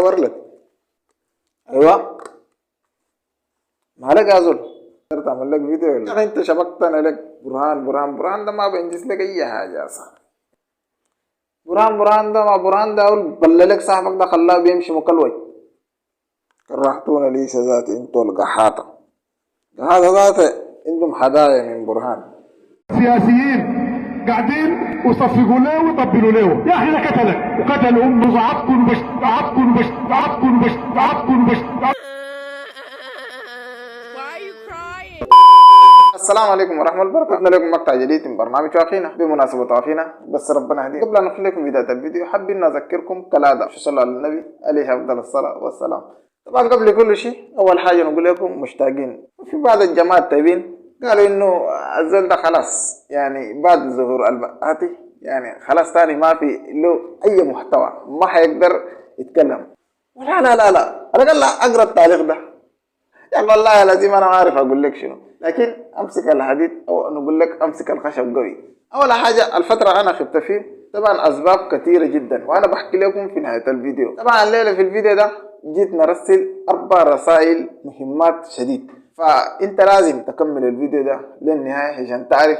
اصور لك. ايوه ما لك ازول تقدر تعمل لك فيديو يا اخي. انت شبكتنا لك برهان ده ما بينجز لك اي حاجه يا صاحبي. برهان ده ما برهان ده بل لك صاحبك ده خلاه بيمشي مكلوج. كرهتونا ليش ذاتي انتوا القحاطه. هذا ذاته عندهم هدايا من برهان. سياسيين قاعدين وصفقوا له ويطبلوا له. يا اخي ده قتلك وقتل امه عبكم بش عبكم بش عبكم بش عبكم بش. السلام عليكم ورحمة الله وبركاته. قلنا لكم مقطع جديد من برنامج واخينا بمناسبة واخينا بس ربنا هديه. قبل أن ندخل لكم بداية الفيديو حابين نذكركم كالعادة صلى على النبي عليه أفضل الصلاة والسلام. طبعا قبل كل شيء أول حاجة نقول لكم مشتاقين. وفي بعض الجماعة التابعين قالوا إنه الزول ده خلاص يعني بعد ظهور البقاتي يعني خلاص تاني ما في له أي محتوى ما حيقدر يتكلم. ولا لا أنا قال لا أقرأ التاريخ ده يا والله لازم انا ما عارف اقول لك شنو، لكن امسك الحديد او نقول لك امسك الخشب قوي. اول حاجه الفتره انا خبت فيه طبعا اسباب كثيره جدا وانا بحكي لكم في نهايه الفيديو. طبعا الليله في الفيديو ده جيت نرسل 4 رسائل مهمات شديد، فانت لازم تكمل الفيديو ده للنهايه عشان تعرف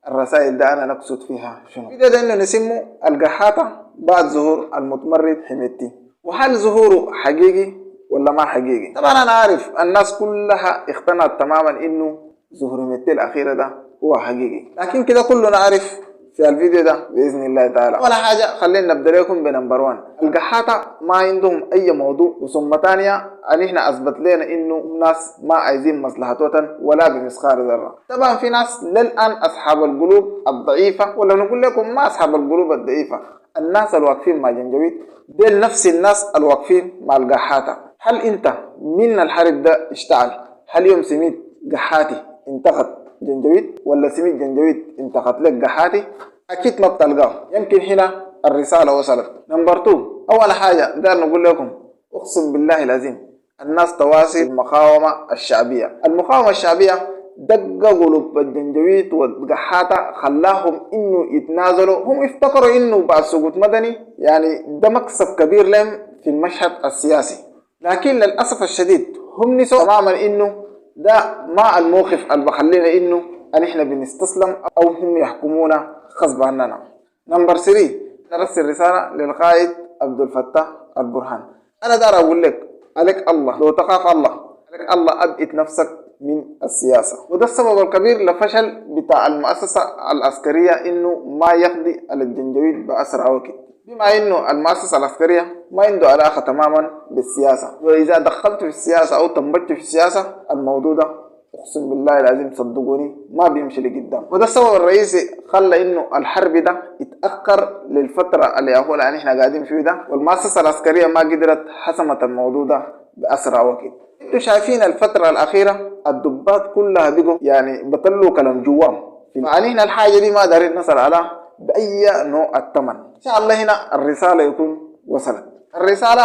الرسائل ده انا نقصد فيها شنو. الفيديو ده انه نسمه القحاطه بعد ظهور المتمرد حميدتي، وهل ظهوره حقيقي ولا ما حقيقي؟ طبعا انا عارف الناس كلها اقتنعت تماما انه ظهور حميدتي الاخيره ده هو حقيقي، لكن كده كلنا عارف في الفيديو ده باذن الله تعالى. ولا حاجه خلينا نبدا لكم بنمبر 1. القحاطه ما عندهم اي موضوع، وثم ثانيه ان احنا اثبت لنا انه ناس ما عايزين مصلحتهم ولا بمسخار ذره. طبعا في ناس للان اصحاب القلوب الضعيفه، ولا نقول لكم ما اصحاب القلوب الضعيفه، الناس الواقفين مع جنجويد دول نفس الناس الواقفين مع القحاطه. هل انت من الحرب ده اشتعل هل يوم سميت قحاتي انتقد جنجويد ولا سميت جنجويد انتقد لك قحاتي؟ اكيد ما بتلقاه. يمكن هنا الرساله وصلت. نمبر 2. اول حاجه دار نقول لكم اقسم بالله العظيم الناس تواصل المقاومه الشعبيه. المقاومه الشعبيه دق قلوب الجنجويد والقحاطه خلاهم انه يتنازلوا. هم افتكروا انه بعد سقوط مدني يعني ده مكسب كبير لهم في المشهد السياسي، لكن للأسف الشديد هم نسوا تماما انه ده ما الموقف اللي بخلينا انه احنا بنستسلم او هم يحكمونا غصب عننا. نمبر 3. نرسل رسالة للقائد عبد الفتاح البرهان. انا دار اقول لك عليك الله لو تخاف الله، عليك الله ابعد نفسك من السياسة. وده السبب الكبير لفشل بتاع المؤسسة العسكرية انه ما يقضي على الجنجويد بأسرع وقت، بما انه المؤسسة العسكرية ما عنده علاقة تماما بالسياسة. واذا دخلت في السياسة او تنبجت في السياسة الموضوع ده اقسم بالله العظيم صدقوني ما بيمشي لقدام. وده السبب الرئيسي خلى انه الحرب ده يتأخر للفترة اللي هو اللي احنا قاعدين فيه ده، والمؤسسة العسكرية ما قدرت حسمت الموضوع ده بأسرع وقت. انتوا شايفين الفترة الأخيرة الدبات كلها بقوا يعني بطلوا كلام جوام، فعنينا الحاجة دي ما دارين نصل على بأي نوع الثمن. إن شاء الله هنا الرسالة يكون وصلت. الرسالة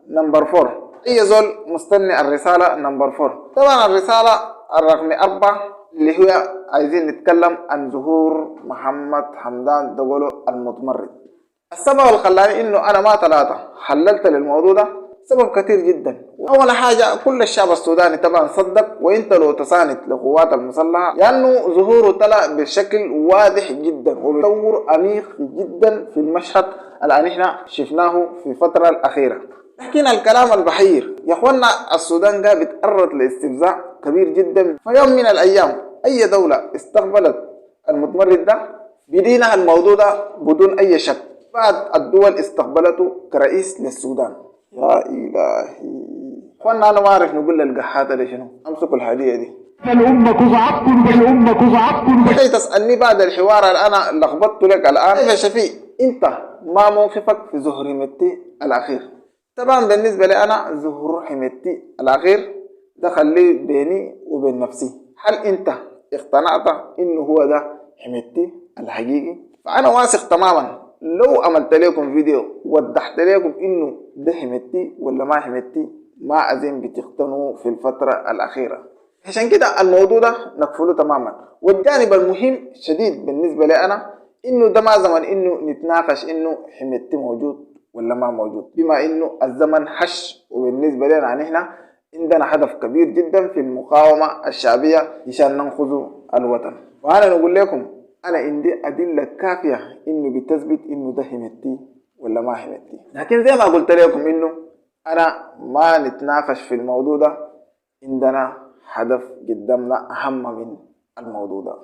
نمبر 4. أي زول مستني الرسالة نمبر 4. طبعا الرسالة الرقم 4 اللي هو عايزين نتكلم عن ظهور محمد حمدان دغلو المتمرد. السبب اللي خلاني انه انا ما حللت للموضوع ده سبب كثير جدا. اول حاجه كل الشعب السوداني طبعا صدق، وانت لو تساند للقوات المسلحه لانه ظهوره طلع بشكل واضح جدا وبتطور عميق جدا في المشهد اللي احنا شفناه في الفتره الاخيره. لكن الكلام البحير يا اخوانا السودان ده بيتعرض لاستفزاز كبير جدا. في يوم من الايام اي دوله استقبلت المتمرد ده بدينها الموضوع ده بدون اي شك بعد الدول استقبلته كرئيس للسودان. يا إلهي اخوانا انا ما اعرف نقول للقحاطه دي شنو. امسكوا الهديه دي الامه كزعبكم بالامه كزعبكم. بدأت تسالني بعد الحوار اللي انا لخبطت لك الان يا شفيق انت ما موقفك في ظهور حميدتي الاخير؟ طبعا بالنسبه لي انا ظهور حميدتي الاخير ده خليه بيني وبين نفسي. هل انت اقتنعت انه هو ده حميدتي الحقيقي؟ فانا واثق تماما لو عملت لكم فيديو وضحت لكم انه ده حميدتي ولا ما حميدتي ما أزين بتقتنوا في الفترة الأخيرة. عشان كده الموضوع ده نقفله تماما. والجانب المهم شديد بالنسبة لي أنا إنه ده ما زمن إنه نتناقش إنه حميدتي موجود ولا ما موجود، بما انه الزمن حش وبالنسبة لنا نحن عندنا هدف كبير جدا في المقاومة الشعبية عشان ننقذ الوطن. وأنا نقول لكم أنا عندي أدلة كافية إنه بتثبت إنه ده همتي ولا ما همتي، لكن زي ما قلت لكم إنه أنا ما نتناقش في الموضوع ده، عندنا هدف قدامنا أهم من الموضوع ده.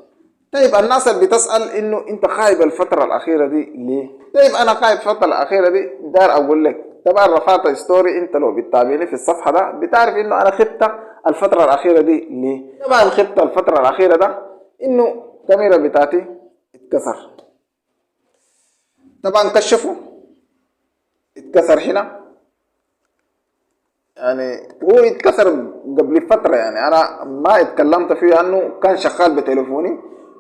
طيب الناس اللي بتسأل إنه أنت خايب الفترة الأخيرة دي ليه؟ طيب أنا خايب الفترة الأخيرة دي دار أقول لك. طبعا رفعت ستوري، انت لو بتتابعني في الصفحه ده بتعرف انه انا خبت الفتره الاخيره دي ليه. طبعا خبت الفتره الاخيره ده انه الكاميرا بتاعتي اتكسر. طبعا كشفوا اتكسر هنا، يعني هو اتكسر قبل فتره، يعني انا ما اتكلمت فيه انه كان شغال بتليفوني،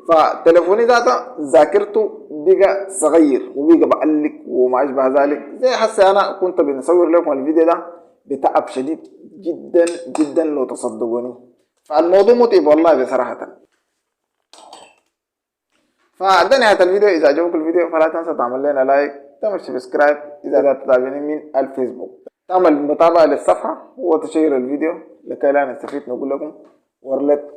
فتليفوني ذاته ذاكرته بقى صغير وبقى بقلق وما اشبه ذلك. زي حسي انا كنت بنصور لكم الفيديو ده بتعب شديد جدا جدا لو تصدقوني، فالموضوع متعب والله بصراحه. فده نهايه الفيديو. اذا عجبك الفيديو فلا تنسى تعمل لنا لايك، تعمل سبسكرايب اذا تتابعني من الفيسبوك، تعمل متابعه للصفحه وتشير الفيديو لكي لا نستفيد. نقول لكم ورلت